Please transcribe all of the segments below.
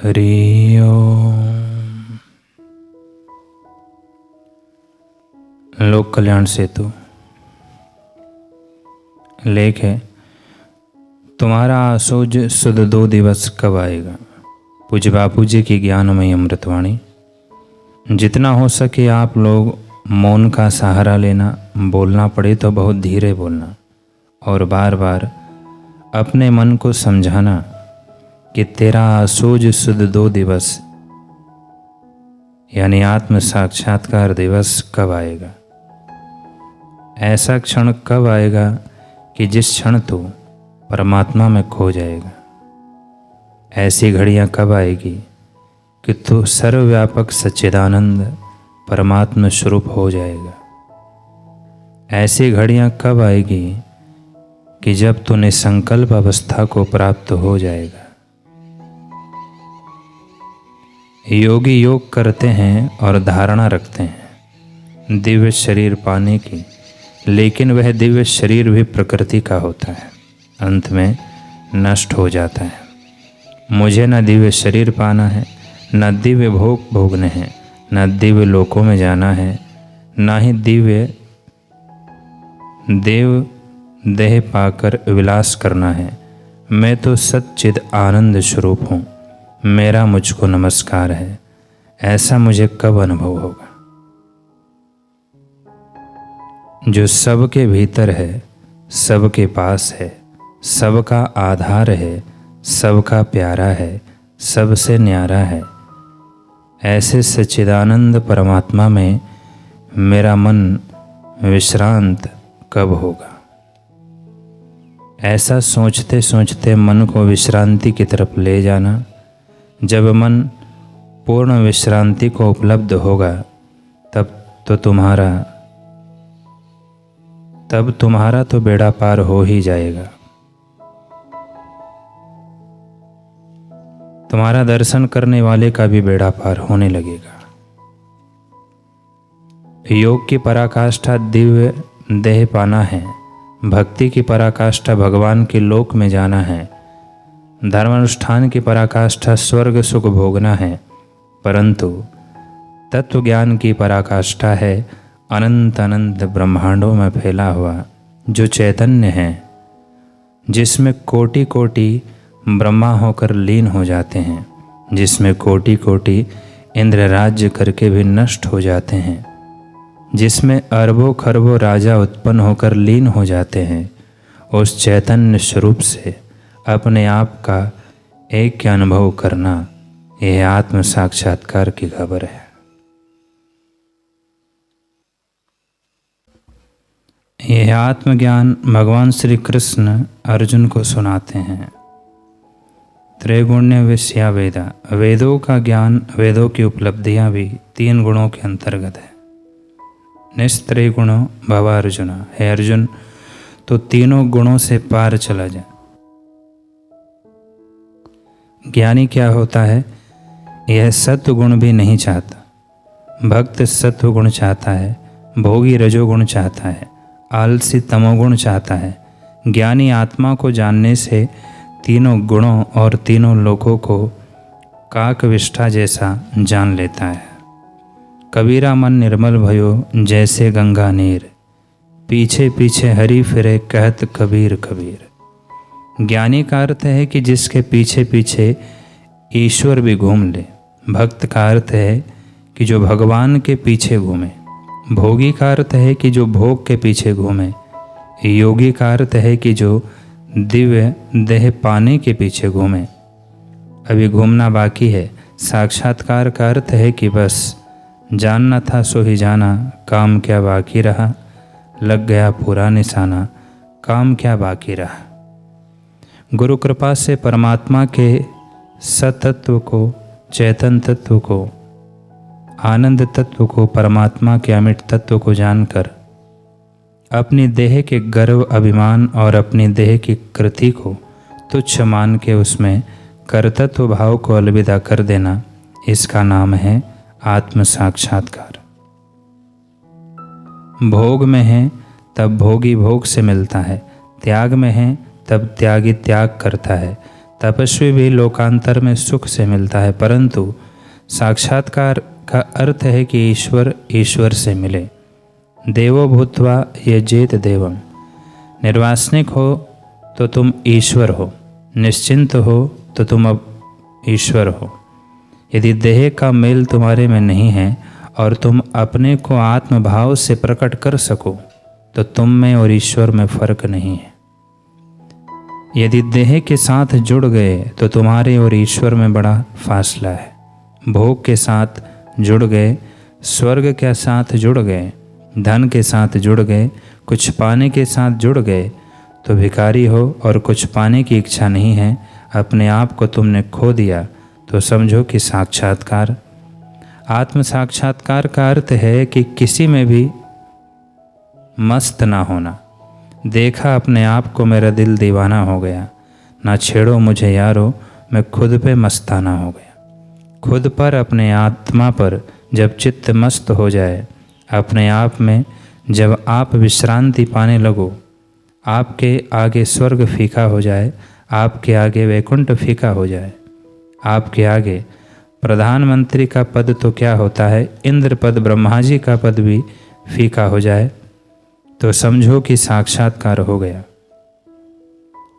हरि ओम। लोक कल्याण सेतु लेख है, तुम्हारा आसोज सुध 2 दिवस कब आएगा। पूज्य बापू जी की ज्ञानमयी अमृतवाणी। जितना हो सके आप लोग मौन का सहारा लेना, बोलना पड़े तो बहुत धीरे बोलना और बार बार अपने मन को समझाना कि तेरा आसोज सुध 2 दिवस यानी आत्म साक्षात्कार दिवस कब आएगा। ऐसा क्षण कब आएगा कि जिस क्षण तू परमात्मा में खो जाएगा। ऐसी घड़ियां कब आएगी कि तू सर्वव्यापक सच्चिदानंद परमात्मा स्वरूप हो जाएगा। ऐसी घड़ियां कब आएगी कि जब तू निसंकल्प अवस्था को प्राप्त हो जाएगा। योगी योग करते हैं और धारणा रखते हैं दिव्य शरीर पाने की, लेकिन वह दिव्य शरीर भी प्रकृति का होता है, अंत में नष्ट हो जाता है। मुझे न दिव्य शरीर पाना है, न दिव्य भोग भोगने हैं, न दिव्य लोकों में जाना है, न ही दिव्य देव देह पाकर विलास करना है। मैं तो सच्चिद आनंद स्वरूप हूँ, मेरा मुझको नमस्कार है। ऐसा मुझे कब अनुभव होगा। जो सबके भीतर है, सबके पास है, सबका आधार है, सबका प्यारा है, सबसे न्यारा है, ऐसे सच्चिदानंद परमात्मा में मेरा मन विश्रांत कब होगा। ऐसा सोचते सोचते मन को विश्रांति की तरफ ले जाना। जब मन पूर्ण विश्रांति को उपलब्ध होगा तब तुम्हारा तो बेड़ा पार हो ही जाएगा। तुम्हारा दर्शन करने वाले का भी बेड़ा पार होने लगेगा। योग की पराकाष्ठा दिव्य देह पाना है, भक्ति की पराकाष्ठा भगवान के लोक में जाना है, धर्मानुष्ठान की पराकाष्ठा स्वर्ग सुख भोगना है, परंतु तत्व ज्ञान की पराकाष्ठा है अनंत अनंत ब्रह्मांडों में फैला हुआ जो चैतन्य है, जिसमें कोटि कोटि ब्रह्मा होकर लीन हो जाते हैं, जिसमें कोटि कोटि इंद्र राज्य करके भी नष्ट हो जाते हैं, जिसमें अरबों खरबों राजा उत्पन्न होकर लीन हो जाते हैं। उस चैतन्य स्वरूप से अपने आप का ऐक्य अनुभव करना, यह आत्म साक्षात्कार की खबर है। यह आत्मज्ञान भगवान श्री कृष्ण अर्जुन को सुनाते हैं। त्रैगुण्य विषया वेदा, वेदों का ज्ञान, वेदों की उपलब्धियां भी 3 गुणों के अंतर्गत है। निस्त्रैगुणो भव अर्जुन, हे अर्जुन तो तीनों गुणों से पार चला जा। ज्ञानी क्या होता है, यह सत्व गुण भी नहीं चाहता। भक्त सत्व गुण चाहता है, भोगी रजोगुण चाहता है, आलसी तमोगुण चाहता है। ज्ञानी आत्मा को जानने से तीनों गुणों और तीनों लोकों को काकविष्ठा जैसा जान लेता है। कबीरा मन निर्मल भयो जैसे गंगा नीर, पीछे पीछे हरि फिरे कहत कबीर कबीर। ज्ञानी का अर्थ है कि जिसके पीछे पीछे ईश्वर भी घूम ले। भक्त का अर्थ है कि जो भगवान के पीछे घूमे। भोगी का अर्थ है कि जो भोग के पीछे घूमे। योगी का अर्थ है कि जो दिव्य देह पाने के पीछे घूमे। अभी घूमना बाकी है। साक्षात्कार का अर्थ है कि बस जानना था सो ही जाना, काम क्या बाकी रहा, लग गया पूरा निशाना, काम क्या बाकी रहा। गुरु कृपा से परमात्मा के सतत्व को, चैतन तत्व को, आनंद तत्व को, परमात्मा के अमिट तत्व को जानकर अपनी देह के गर्व अभिमान और अपनी देह की कृति को तुच्छ मान के उसमें कर्तृत्व भाव को अलविदा कर देना, इसका नाम है आत्म साक्षात्कार। भोग में है तब भोगी भोग से मिलता है, त्याग में है तब त्यागी त्याग करता है, तपस्वी भी लोकांतर में सुख से मिलता है, परंतु साक्षात्कार का अर्थ है कि ईश्वर ईश्वर से मिले। देवो भूत्वा यजेत देवम। निर्वासनिक हो तो तुम ईश्वर हो, निश्चिंत हो तो तुम अब ईश्वर हो। यदि देह का मेल तुम्हारे में नहीं है और तुम अपने को आत्मभाव से प्रकट कर सको तो तुम में और ईश्वर में फर्क नहीं है। यदि देह के साथ जुड़ गए तो तुम्हारे और ईश्वर में बड़ा फासला है। भोग के साथ जुड़ गए, स्वर्ग के साथ जुड़ गए, धन के साथ जुड़ गए, कुछ पाने के साथ जुड़ गए तो भिखारी हो और कुछ पाने की इच्छा नहीं है, अपने आप को तुमने खो दिया तो समझो कि साक्षात्कार। आत्म साक्षात्कार का अर्थ है कि किसी में भी मस्त ना होना। देखा अपने आप को, मेरा दिल दीवाना हो गया, ना छेड़ो मुझे यारो, मैं खुद पे मस्ताना हो गया। खुद पर, अपने आत्मा पर जब चित्त मस्त हो जाए, अपने आप में जब आप विश्रांति पाने लगो, आपके आगे स्वर्ग फीका हो जाए, आपके आगे वैकुंठ फीका हो जाए, आपके आगे प्रधानमंत्री का पद तो क्या होता है, इंद्र पद, ब्रह्मा जी का पद भी फीका हो जाए तो समझो कि साक्षात्कार हो गया।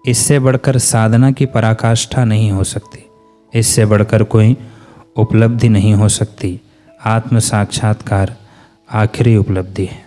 इससे बढ़कर साधना की पराकाष्ठा नहीं हो सकती, इससे बढ़कर कोई उपलब्धि नहीं हो सकती। आत्म साक्षात्कार आखिरी उपलब्धि है।